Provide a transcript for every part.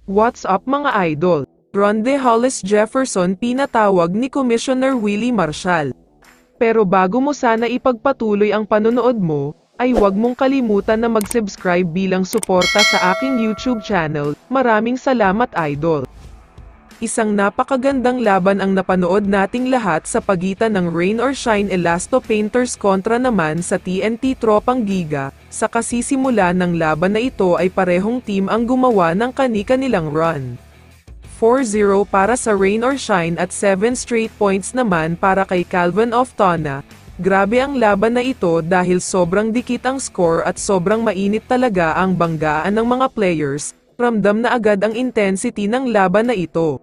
What's up mga idol? Ronde Hollis Jefferson pinatawag ni Commissioner Willie Marshall. Pero bago mo sana ipagpatuloy ang panonood mo, ay huwag mong kalimutan na mag-subscribe bilang suporta sa aking YouTube channel. Maraming salamat idol. Isang napakagandang laban ang napanood nating lahat sa pagitan ng Rain or Shine Elasto Painters kontra naman sa TNT Tropang Giga. Sa kasisimula ng laban na ito ay parehong team ang gumawa ng kani-kanilang run. 4-0 para sa Rain or Shine at 7 straight points naman para kay Calvin Oftona. Grabe ang laban na ito dahil sobrang dikit ang score at sobrang mainit talaga ang banggaan ng mga players. Ramdam na agad ang intensity ng laban na ito.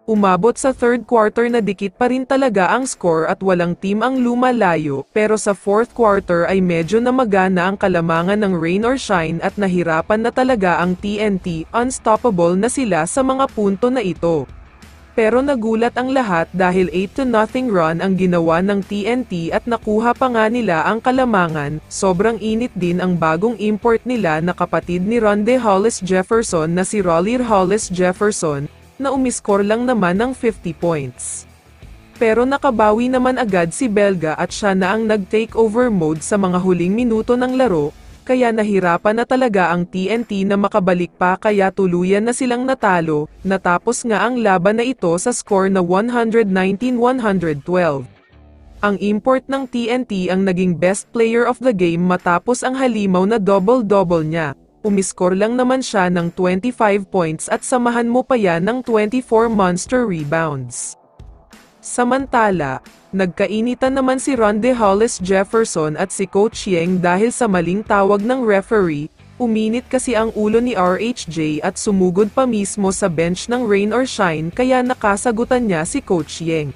Umabot sa third quarter na dikit pa rin talaga ang score at walang team ang lumalayo, pero sa fourth quarter ay medyo namagana ang kalamangan ng Rain or Shine at nahirapan na talaga ang TNT, unstoppable na sila sa mga punto na ito. Pero nagulat ang lahat dahil 8-0 run ang ginawa ng TNT at nakuha pa nga nila ang kalamangan. Sobrang init din ang bagong import nila na kapatid ni Ronde Hollis Jefferson na si Rollie Hollis Jefferson, na umiskor lang naman ng 50 points. Pero nakabawi naman agad si Belga at siya na ang nag-takeover mode sa mga huling minuto ng laro, kaya nahirapan na talaga ang TNT na makabalik pa kaya tuluyan na silang natalo. Natapos nga ang laban na ito sa score na 119-112. Ang import ng TNT ang naging best player of the game matapos ang halimaw na double-double niya. Umiskor lang naman siya ng 25 points at samahan mo pa yan ng 24 monster rebounds. Samantala, nagkainitan naman si Ronde Hollis Jefferson at si Coach Yeng dahil sa maling tawag ng referee. Uminit kasi ang ulo ni RHJ at sumugod pa mismo sa bench ng Rain or Shine kaya nakasagutan niya si Coach Yeng.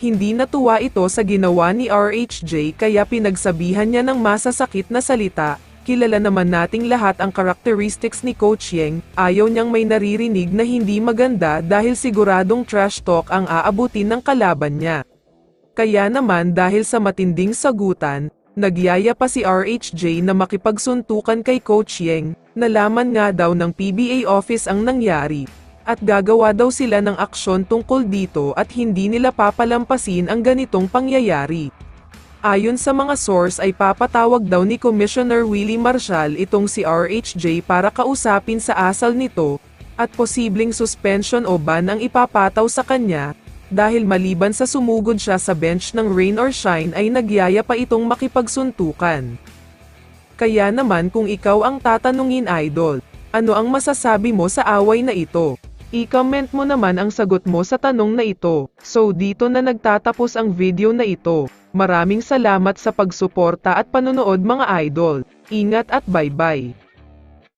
Hindi natuwa ito sa ginawa ni RHJ kaya pinagsabihan niya ng masasakit na salita. Kilala naman nating lahat ang characteristics ni Coach Yeng, ayaw niyang may naririnig na hindi maganda dahil siguradong trash talk ang aabutin ng kalaban niya. Kaya naman dahil sa matinding sagutan, nagyaya pa si RHJ na makipagsuntukan kay Coach Yeng. Nalaman nga daw ng PBA office ang nangyari, at gagawa daw sila ng aksyon tungkol dito at hindi nila papalampasin ang ganitong pangyayari. Ayon sa mga source ay papatawag daw ni Commissioner Willie Marshall itong si RHJ para kausapin sa asal nito, at posibleng suspension o ban ang ipapataw sa kanya, dahil maliban sa sumugod siya sa bench ng Rain or Shine ay nagyaya pa itong makipagsuntukan. Kaya naman kung ikaw ang tatanungin idol, ano ang masasabi mo sa away na ito? I-comment mo naman ang sagot mo sa tanong na ito. So dito na nagtatapos ang video na ito. Maraming salamat sa pagsuporta at panonood mga idol. Ingat at bye-bye.